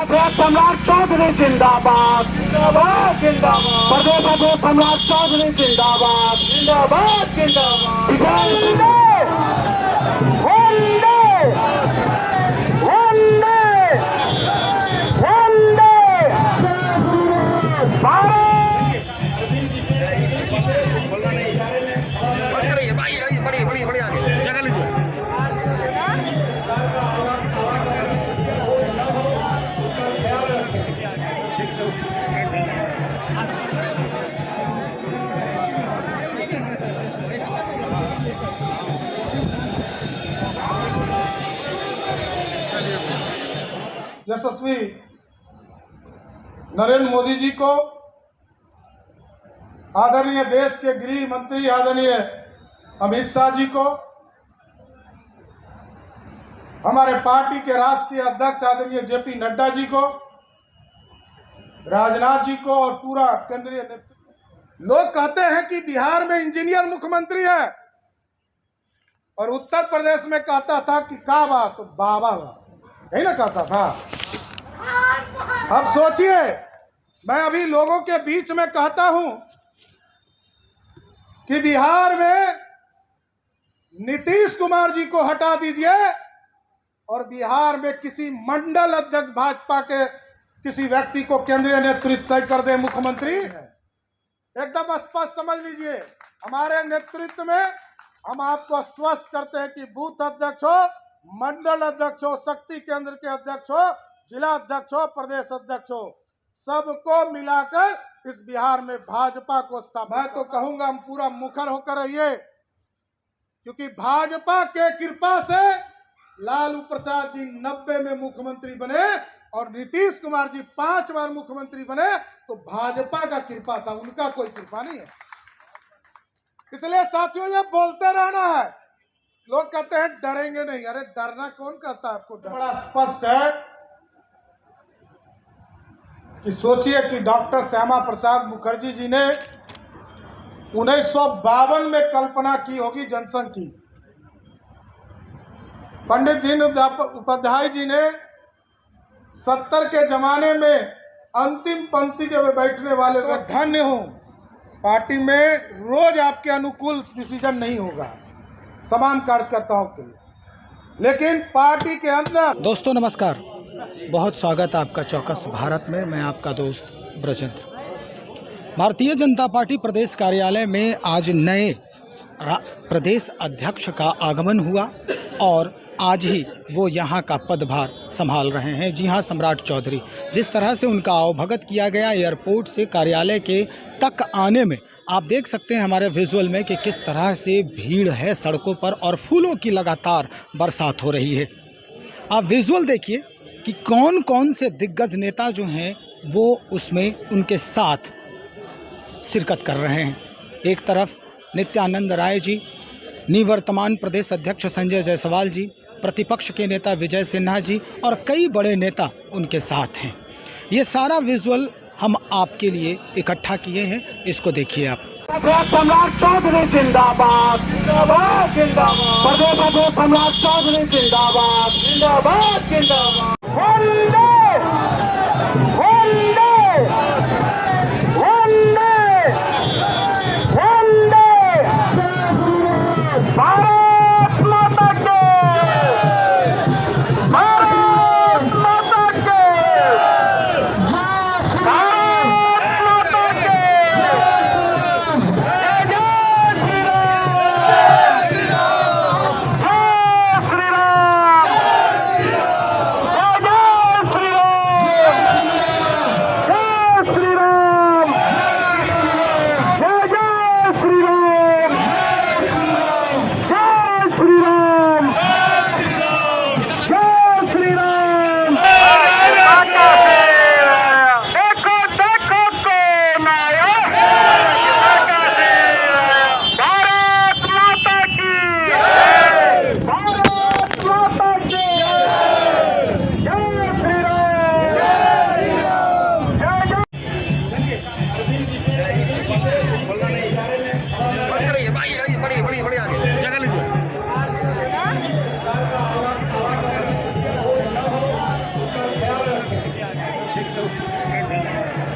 सम्राट चौधरी जिंदाबाद जिंदाबाद जिंदाबाद। प्रदेश अध्यक्ष सम्राट चौधरी जिंदाबाद जिंदाबाद जिंदाबाद। यशस्वी नरेंद्र मोदी जी को, आदरणीय देश के गृह मंत्री आदरणीय अमित शाह जी को, हमारे पार्टी के राष्ट्रीय अध्यक्ष आदरणीय जेपी नड्डा जी को, राजनाथ जी को और पूरा केंद्रीय नेतृत्व। लोग कहते हैं कि बिहार में इंजीनियर मुख्यमंत्री है और उत्तर प्रदेश में कहता था कि का बात बाबा यही ना कहता था। अब सोचिए, मैं अभी लोगों के बीच में कहता हूं कि बिहार में नीतीश कुमार जी को हटा दीजिए और बिहार में किसी मंडल अध्यक्ष भाजपा के किसी व्यक्ति को केंद्रीय नेतृत्व तय कर दे मुख्यमंत्री। एकदम स्पष्ट समझ लीजिए, हमारे नेतृत्व में हम आपको आश्वस्त करते हैं कि बूथ अध्यक्ष हो, मंडल अध्यक्ष हो, शक्ति केंद्र के अध्यक्ष हो, जिला अध्यक्ष हो, प्रदेश अध्यक्ष हो, सबको मिलाकर इस बिहार में भाजपा को मैं तो कहूंगा हम पूरा मुखर होकर रहिए, क्योंकि भाजपा के कृपा से लालू प्रसाद जी 90 में मुख्यमंत्री बने और नीतीश कुमार जी 5 बार मुख्यमंत्री बने, तो भाजपा का कृपा था, उनका कोई कृपा नहीं है। इसलिए साथियों, ये बोलते रहना है। लोग कहते हैं डरेंगे नहीं, अरे डरना कौन कहता है आपको? बड़ा स्पष्ट है कि सोचिए कि डॉक्टर श्यामा प्रसाद मुखर्जी जी ने 1952 में कल्पना की होगी जनसंघ की। पंडित दीनदयाल उपाध्याय जी ने 70 के जमाने में अंतिम पंक्ति के बैठने वाले तो धन्य हूं, पार्टी में रोज आपके अनुकूल डिसीजन नहीं होगा तमाम कार्यकर्ताओं के लिए, लेकिन पार्टी के अंदर। दोस्तों नमस्कार, बहुत स्वागत है आपका चौकस भारत में। मैं आपका दोस्त ब्रजेंद्र। भारतीय जनता पार्टी प्रदेश कार्यालय में आज नए प्रदेश अध्यक्ष का आगमन हुआ और आज ही वो यहाँ का पदभार संभाल रहे हैं। जी हाँ, सम्राट चौधरी। जिस तरह से उनका आवभगत किया गया एयरपोर्ट से कार्यालय के तक आने में, आप देख सकते हैं हमारे विजुअल में कि किस तरह से भीड़ है सड़कों पर और फूलों की लगातार बरसात हो रही है। आप विजुअल देखिए कि कौन कौन से दिग्गज नेता जो हैं वो उसमें उनके साथ शिरकत कर रहे हैं। एक तरफ नित्यानंद राय जी, निवर्तमान प्रदेश अध्यक्ष संजय जायसवाल जी, प्रतिपक्ष के नेता विजय सिन्हा जी और कई बड़े नेता उनके साथ हैं। ये सारा विजुअल हम आपके लिए इकट्ठा किए हैं, इसको देखिए आप। सम्राट चौधरी जिंदाबाद जिंदाबाद जिंदाबाद। प्रदेश अध्यक्ष सम्राट चौधरी जिंदाबाद जिंदाबाद जिंदाबाद।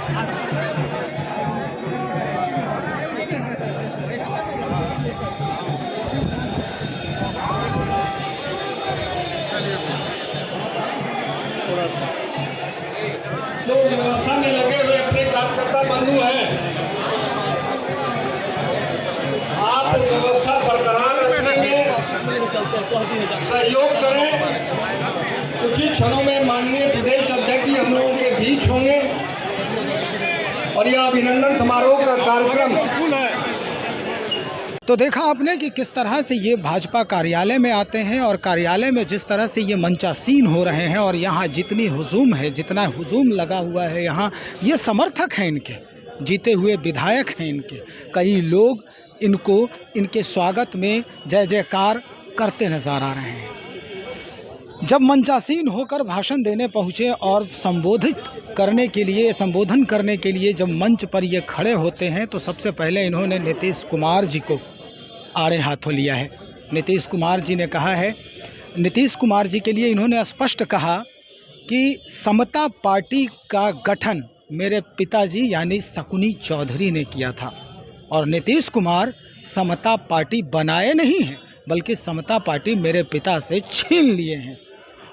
जो व्यवस्था में लगे हुए अपने कार्यकर्ता बंधु हैं, आप व्यवस्था बरकरार रखने में सहयोग करें। कुछ ही क्षणों में माननीय प्रदेश अध्यक्ष जी हम लोगों के बीच होंगे और यह अभिनंदन समारोह का कार्यक्रम तो देखा आपने कि किस तरह से ये भाजपा कार्यालय में आते हैं और कार्यालय में जिस तरह से ये मंचासीन हो रहे हैं और यहाँ जितनी हुजूम है, जितना हुजूम लगा हुआ है यहाँ, ये समर्थक हैं इनके, जीते हुए विधायक हैं इनके। कई लोग इनको इनके स्वागत में जय जयकार करते नज़र आ रहे हैं। जब मंचासीन होकर भाषण देने पहुँचे और संबोधन करने के लिए जब मंच पर ये खड़े होते हैं तो सबसे पहले इन्होंने नीतीश कुमार जी को आड़े हाथों लिया है। नीतीश कुमार जी ने कहा है, नीतीश कुमार जी के लिए इन्होंने स्पष्ट कहा कि समता पार्टी का गठन मेरे पिताजी यानी शकुनी चौधरी ने किया था और नीतीश कुमार समता पार्टी बनाए नहीं हैं बल्कि समता पार्टी मेरे पिता से छीन लिए हैं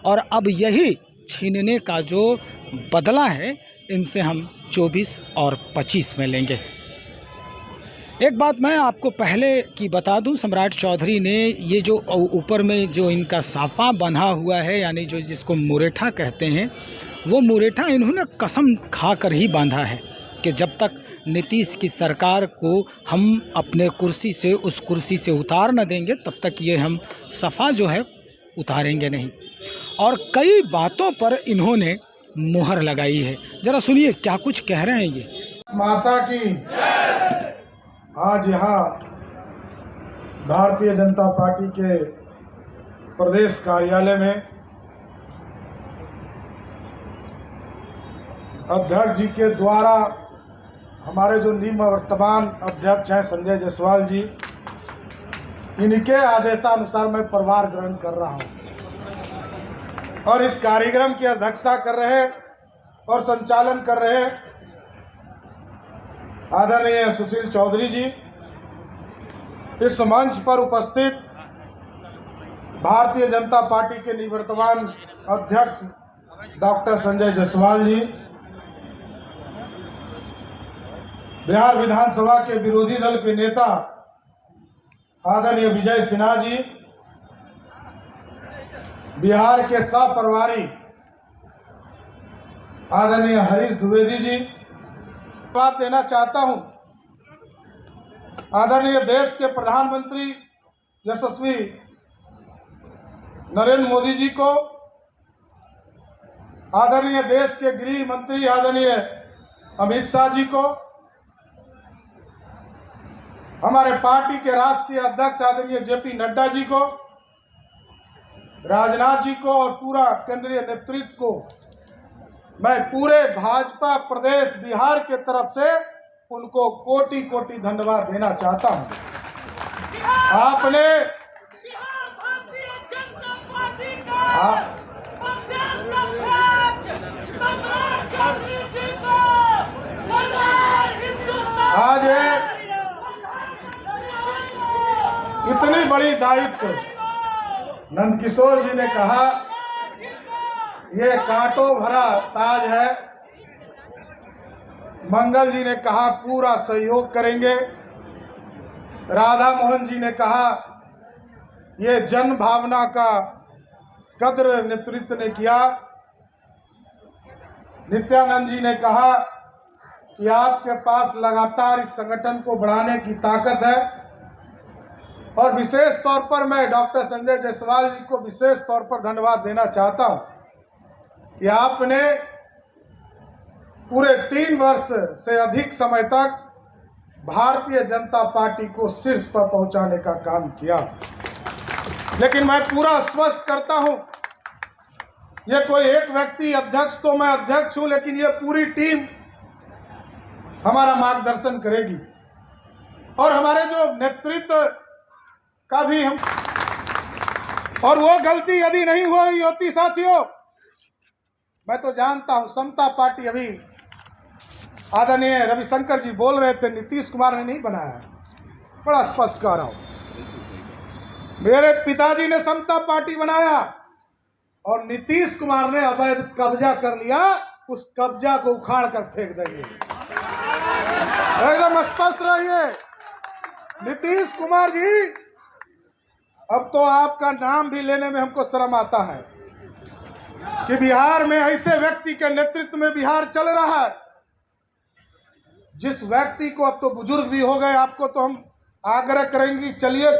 और अब यही छीनने का जो बदला है इनसे हम 24 और 25 में लेंगे। एक बात मैं आपको पहले की बता दूं, सम्राट चौधरी ने ये जो ऊपर में जो इनका साफा बंधा हुआ है यानी जो जिसको मुरेठा कहते हैं, वो मुरेठा इन्होंने कसम खाकर ही बांधा है कि जब तक नीतीश की सरकार को हम अपने कुर्सी से उस कुर्सी से उतार न देंगे तब तक ये हम सफ़ा जो है उतारेंगे नहीं। और कई बातों पर इन्होंने मुहर लगाई है। ज़रा सुनिए क्या कुछ कह रहे हैं ये। माता की आज यहाँ भारतीय जनता पार्टी के प्रदेश कार्यालय में अध्यक्ष जी के द्वारा हमारे जो निवर्तमान अध्यक्ष हैं संजय जायसवाल जी, इनके आदेशानुसार मैं प्रभार ग्रहण कर रहा हूँ और इस कार्यक्रम की अध्यक्षता कर रहे और संचालन कर रहे आदरणीय सुशील चौधरी जी, इस मंच पर उपस्थित भारतीय जनता पार्टी के निवर्तमान अध्यक्ष डॉक्टर संजय जायसवाल जी, बिहार विधानसभा के विरोधी दल के नेता आदरणीय विजय सिन्हा जी, बिहार के सह प्रभारी आदरणीय हरीश द्विवेदी जी, बात देना चाहता हूं आदरणीय देश के प्रधानमंत्री यशस्वी नरेंद्र मोदी जी को, आदरणीय देश के गृह मंत्री आदरणीय अमित शाह जी को, हमारे पार्टी के राष्ट्रीय अध्यक्ष आदरणीय जेपी नड्डा जी को, राजनाथ जी को और पूरा केंद्रीय नेतृत्व को मैं पूरे भाजपा प्रदेश बिहार के तरफ से उनको कोटि कोटि धन्यवाद देना चाहता हूं। आपने आज इतनी बड़ी दायित्व, नंदकिशोर जी ने कहा ये कांटों भरा ताज है, मंगल जी ने कहा पूरा सहयोग करेंगे, राधा मोहन जी ने कहा ये जन भावना का कद्र नेतृत्व ने किया, नित्यानंद जी ने कहा कि आपके पास लगातार इस संगठन को बढ़ाने की ताकत है और विशेष तौर पर मैं डॉक्टर संजय जायसवाल जी को विशेष तौर पर धन्यवाद देना चाहता हूं कि आपने पूरे 3 वर्ष से अधिक समय तक भारतीय जनता पार्टी को शीर्ष पर पहुंचाने का काम किया। लेकिन मैं पूरा आश्वस्त करता हूं, ये कोई एक व्यक्ति अध्यक्ष, तो मैं अध्यक्ष हूं, लेकिन ये पूरी टीम हमारा मार्गदर्शन करेगी और हमारे जो नेतृत्व का भी हम, और वो गलती यदि नहीं हुई होती साथियों, मैं तो जानता हूं समता पार्टी अभी आदरणीय रविशंकर जी बोल रहे थे नीतीश कुमार ने नहीं बनाया है, बड़ा स्पष्ट कह रहा हूं। मेरे पिताजी ने समता पार्टी बनाया और नीतीश कुमार ने अवैध कब्जा कर लिया, उस कब्जा को उखाड़ कर फेंक देंगे। एकदम स्पष्ट रहिए नीतीश कुमार जी। अब तो आपका नाम भी लेने में हमको शर्म आता है कि बिहार में ऐसे व्यक्ति के नेतृत्व में बिहार चल रहा है, जिस व्यक्ति को, अब तो बुजुर्ग भी हो गए, आपको तो हम आग्रह करेंगे चलिए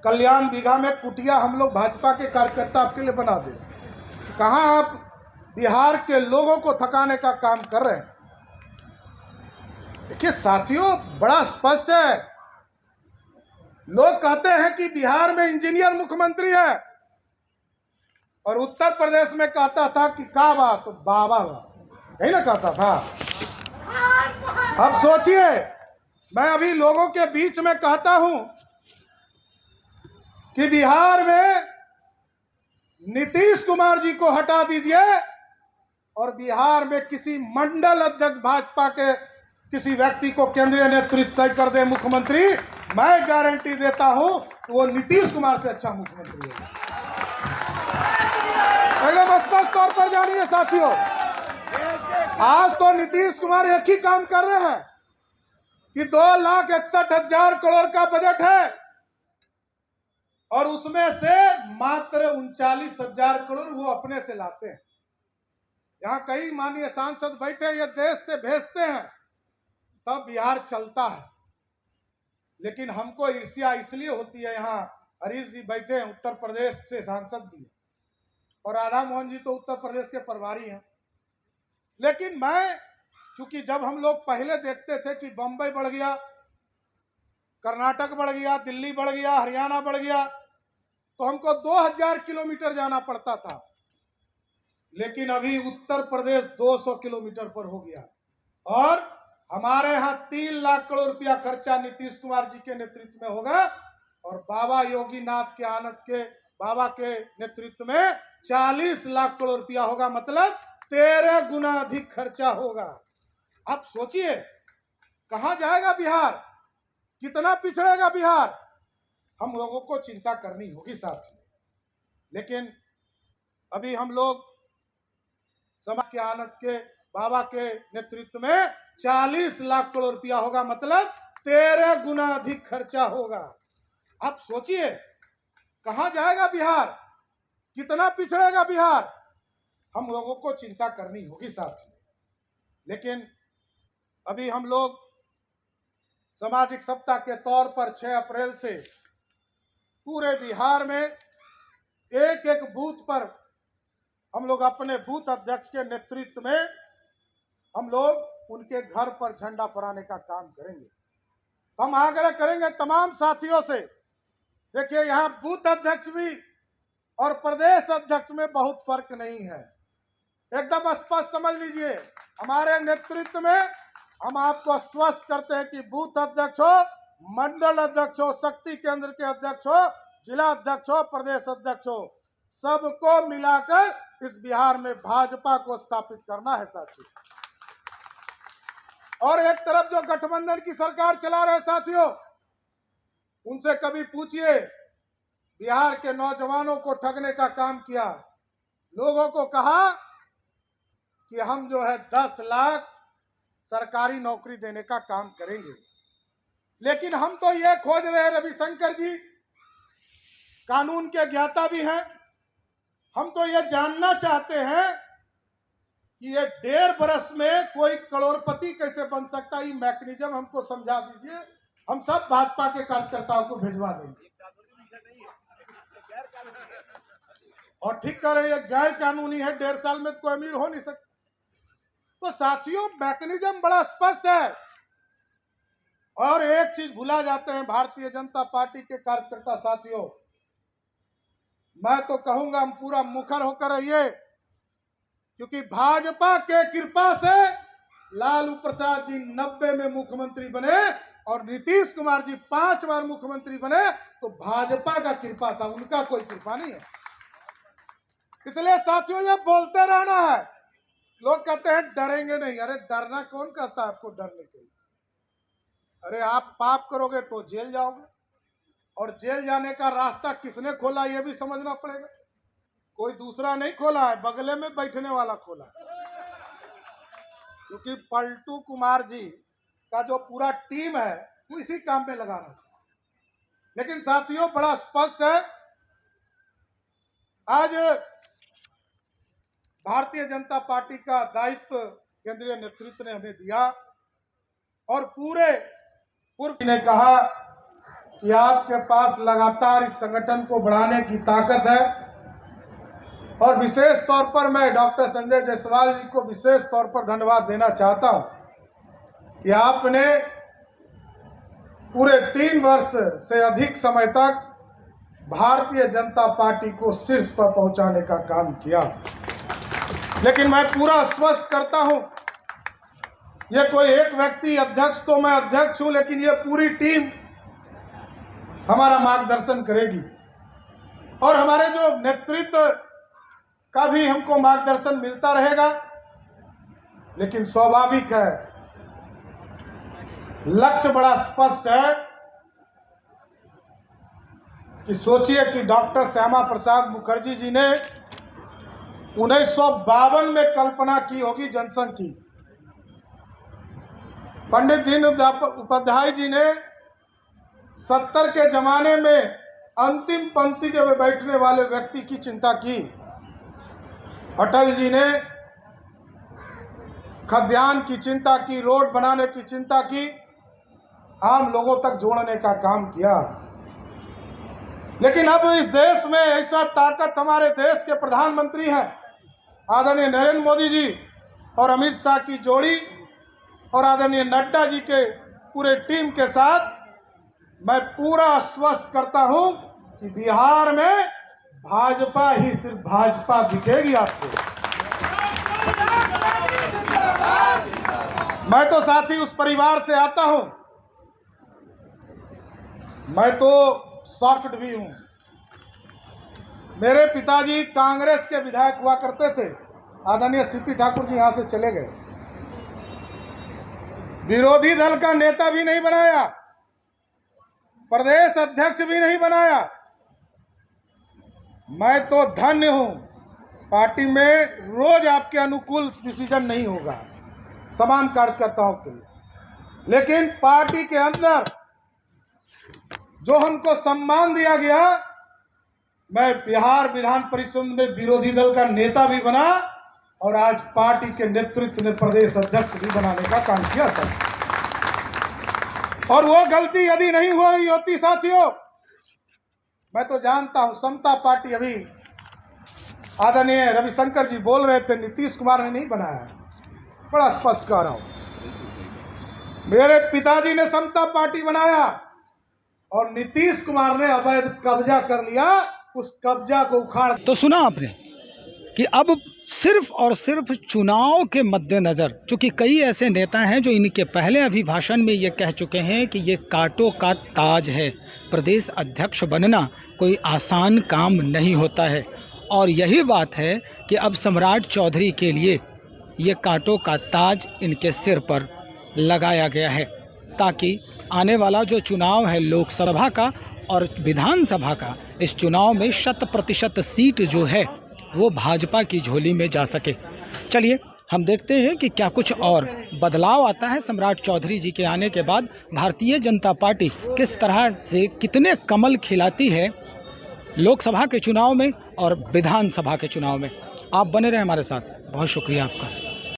कल्याण बीघा में कुटिया हम लोग भाजपा के कार्यकर्ता आपके लिए बना दें। कहां आप बिहार के लोगों को थकाने का काम कर रहे हैं। देखिए साथियों, बड़ा स्पष्ट है। लोग कहते हैं कि बिहार में इंजीनियर मुख्यमंत्री है और उत्तर प्रदेश में कहता था कि का बात बाबा यही ना कहता था। अब सोचिए, मैं अभी लोगों के बीच में कहता हूं कि बिहार में नीतीश कुमार जी को हटा दीजिए और बिहार में किसी मंडल अध्यक्ष भाजपा के किसी व्यक्ति को केंद्रीय नेतृत्व तय कर दे मुख्यमंत्री, मैं गारंटी देता हूं कि वो नीतीश कुमार से अच्छा मुख्यमंत्री होगा। एकदम स्पष्ट तौर पर जानिए साथियों, आज तो नीतीश कुमार एक ही काम कर रहे हैं कि 2,61,000 करोड़ का बजट है और उसमें से मात्र 39,000 करोड़ वो अपने से लाते हैं। यहां कई माननीय सांसद बैठे, ये देश से भेजते हैं, तब बिहार चलता है। लेकिन हमको ईर्ष्या इसलिए होती है, यहाँ हरीश जी बैठे हैं, उत्तर प्रदेश से सांसद भी है, और राधा मोहन जी तो उत्तर प्रदेश के प्रभारी हैं। लेकिन मैं, चूंकि जब हम लोग पहले देखते थे कि बंबई बढ़ गया, कर्नाटक बढ़ गया, दिल्ली बढ़ गया, हरियाणा बढ़ गया, तो हमको 2000 किलोमीटर जाना पड़ता था। लेकिन अभी उत्तर प्रदेश 200 किलोमीटर पर हो गया और हमारे यहाँ 3 लाख करोड़ रुपया खर्चा नीतीश कुमार जी के नेतृत्व में होगा और बाबा योगीनाथ के आनंद के बाबा के नेतृत्व में 40 लाख करोड़ रुपया होगा, मतलब 13 गुना अधिक खर्चा होगा। आप सोचिए कहां जाएगा बिहार, कितना पिछड़ेगा बिहार। हम लोगों को चिंता करनी होगी साथियों। लेकिन अभी हम लोग समाज के आनंद के बाबा के नेतृत्व में 40 लाख करोड़ रुपया होगा, मतलब 13 गुना अधिक खर्चा होगा। आप सोचिए कहां जाएगा बिहार, कितना पिछड़ेगा बिहार। हम लोगों को चिंता करनी होगी साथियों। लेकिन अभी हम लोग सामाजिक सप्ताह के तौर पर 6 अप्रैल से पूरे बिहार में एक एक बूथ पर हम लोग अपने बूथ अध्यक्ष के नेतृत्व में हम लोग उनके घर पर झंडा फहराने का काम करेंगे। हम आग्रह करेंगे तमाम साथियों से, देखिए यहाँ बूथ अध्यक्ष भी और प्रदेश अध्यक्ष में बहुत फर्क नहीं है, एकदम स्पष्ट समझ लीजिए। हमारे नेतृत्व में हम आपको आश्वस्त करते हैं कि बूथ अध्यक्ष हो, मंडल अध्यक्ष हो, शक्ति केंद्र के अध्यक्ष हो, जिला अध्यक्ष हो, प्रदेश अध्यक्ष हो, सबको मिलाकर इस बिहार में भाजपा को स्थापित करना है साथियों। और एक तरफ जो गठबंधन की सरकार चला रहे साथियों, उनसे कभी पूछिए, बिहार के नौजवानों को ठगने का काम किया, लोगों को कहा कि हम जो है 10 लाख सरकारी नौकरी देने का काम करेंगे। लेकिन हम तो ये खोज रहे हैं, रविशंकर जी कानून के ज्ञाता भी हैं, हम तो ये जानना चाहते हैं कि ये 1.5 बरस में कोई करोड़पति कैसे बन सकता है। ये मैकेनिज्म हमको समझा दीजिए, हम सब भाजपा के कार्यकर्ताओं को भिजवा देंगे। और ठीक कह रहे हैं, गैर कानूनी है, 1.5 साल में कोई अमीर हो नहीं सकता। तो साथियों मैकेनिज्म बड़ा स्पष्ट है। और एक चीज भुला जाते हैं भारतीय जनता पार्टी के कार्यकर्ता साथियों, मैं तो कहूंगा हम पूरा मुखर होकर रहिए, क्योंकि भाजपा के कृपा से लालू प्रसाद जी 90 में मुख्यमंत्री बने और नीतीश कुमार जी 5 बार मुख्यमंत्री बने, तो भाजपा का कृपा था, उनका कोई कृपा नहीं है। इसलिए साथियों ये बोलते रहना है लोग कहते हैं डरेंगे नहीं। अरे डरना कौन कहता है आपको डरने के लिए? अरे आप पाप करोगे तो जेल जाओगे, और जेल जाने का रास्ता किसने खोला ये भी समझना पड़ेगा। कोई दूसरा नहीं खोला है, बगले में बैठने वाला खोला है। क्योंकि पलटू कुमार जी का जो पूरा टीम है वो इसी काम में लगा रहा था। लेकिन साथियों, बड़ा स्पष्ट है, आज भारतीय जनता पार्टी का दायित्व केंद्रीय नेतृत्व ने हमें दिया, और पूरे पूर्व ने कहा कि आपके पास लगातार इस संगठन को बढ़ाने की ताकत है, और विशेष तौर पर मैं डॉक्टर संजय जायसवाल जी को विशेष तौर पर धन्यवाद देना चाहता हूं कि आपने पूरे 3 वर्ष से अधिक समय तक भारतीय जनता पार्टी को शीर्ष पर पहुंचाने का काम किया। लेकिन मैं पूरा आश्वस्त करता हूं, ये कोई एक व्यक्ति अध्यक्ष, तो मैं अध्यक्ष हूं, लेकिन ये पूरी टीम हमारा मार्गदर्शन करेगी, और हमारे जो नेतृत्व का भी हमको मार्गदर्शन मिलता रहेगा। लेकिन स्वाभाविक है, लक्ष्य बड़ा स्पष्ट है कि सोचिए कि डॉक्टर श्यामा प्रसाद मुखर्जी जी ने 1952 में कल्पना की होगी जनसंघ की। पंडित दीनदयाल उपाध्याय जी ने 70 के जमाने में अंतिम पंक्ति के में बैठने वाले व्यक्ति की चिंता की। अटल जी ने खाद्यान्न की चिंता की, रोड बनाने की चिंता की, आम लोगों तक जोड़ने का काम किया। लेकिन अब इस देश में ऐसा ताकत हमारे देश के प्रधानमंत्री हैं आदरणीय नरेंद्र मोदी जी और अमित शाह की जोड़ी, और आदरणीय नड्डा जी के पूरे टीम के साथ मैं पूरा आश्वस्त करता हूं कि बिहार में भाजपा ही सिर्फ भाजपा दिखेगी आपको। मैं तो साथी उस परिवार से आता हूं, मैं तो शॉक्ड भी हूं। मेरे पिताजी कांग्रेस के विधायक हुआ करते थे, आदरणीय सीपी ठाकुर जी यहां से चले गए, विरोधी दल का नेता भी नहीं बनाया, प्रदेश अध्यक्ष भी नहीं बनाया। मैं तो धन्य हूं, पार्टी में रोज आपके अनुकूल डिसीजन नहीं होगा समान कार्यकर्ताओं के लिए, लेकिन पार्टी के अंदर जो हमको सम्मान दिया गया, मैं बिहार विधान परिषद में विरोधी दल का नेता भी बना, और आज पार्टी के नेतृत्व ने प्रदेश अध्यक्ष भी बनाने का काम किया सर। और वो गलती यदि नहीं हुई होती साथियों, मैं तो जानता हूं समता पार्टी, अभी आदरणीय रविशंकर जी बोल रहे थे नीतीश कुमार ने नहीं बनाया, बड़ा स्पष्ट कह रहा हूं, मेरे पिताजी ने समता पार्टी बनाया, और नीतीश कुमार ने अवैध कब्जा कर लिया, उस कब्जा को उखाड़। तो सुना आपने कि अब सिर्फ और सिर्फ चुनाव के मद्देनज़र, चूँकि कई ऐसे नेता हैं जो इनके पहले अभिभाषण में ये कह चुके हैं कि ये कांटों का ताज है, प्रदेश अध्यक्ष बनना कोई आसान काम नहीं होता है, और यही बात है कि अब सम्राट चौधरी के लिए ये कांटों का ताज इनके सिर पर लगाया गया है, ताकि आने वाला जो चुनाव है लोकसभा का और विधानसभा का, इस चुनाव में 100% सीट जो है वो भाजपा की झोली में जा सके। चलिए हम देखते हैं कि क्या कुछ और बदलाव आता है सम्राट चौधरी जी के आने के बाद। भारतीय जनता पार्टी किस तरह से कितने कमल खिलाती है लोकसभा के चुनाव में और विधानसभा के चुनाव में। आप बने रहे हमारे साथ, बहुत शुक्रिया आपका।